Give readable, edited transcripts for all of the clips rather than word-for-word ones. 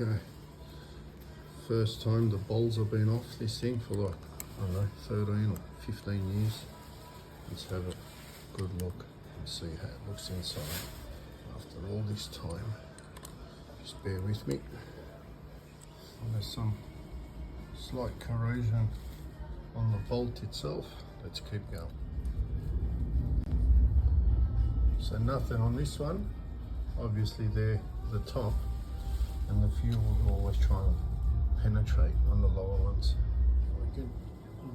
Okay, first time the bolts have been off this thing for like, I don't know, 13 or 15 years. Let's have a good look and see how it looks inside after all this time. Just bear with me. There's some slight corrosion on the bolt itself. Let's keep going. So nothing on this one. Obviously there, the top, and the fuel will always try and penetrate on the lower ones. We can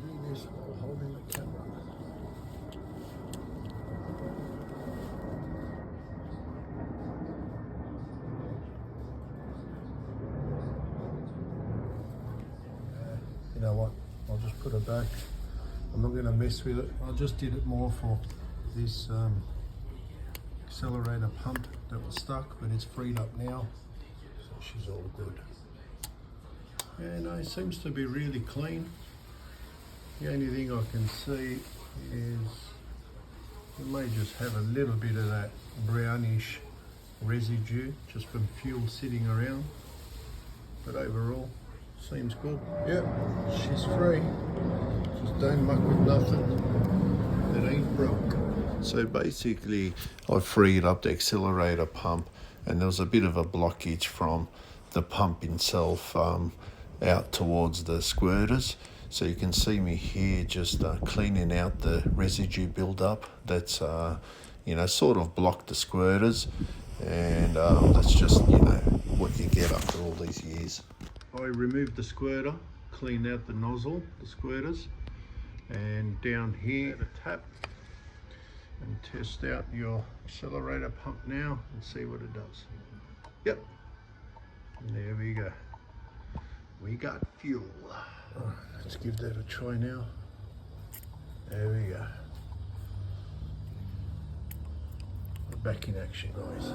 do this while holding the camera. You know what, I'll just put it back. I'm not going to mess with it. I just did it more for this accelerator pump that was stuck, but it's freed up now, so she's all good. Yeah, no, it seems to be really clean. The only thing I can see is you may just have a little bit of that brownish residue just from fuel sitting around, but overall seems good. Yep, she's free. Just don't muck with nothing that ain't broke. So basically I freed up the accelerator pump, and there was a bit of a blockage from the pump itself out towards the squirters. So you can see me here just cleaning out the residue build-up that's sort of blocked the squirters, and that's just what you get after all these years. I removed the squirter, cleaned out the nozzle, the squirters, and down here the tap, and test out your accelerator pump now and see what it does. Yep, and there we go. We got fuel. Alright, let's give that a try now. There we go. We're back in action, guys.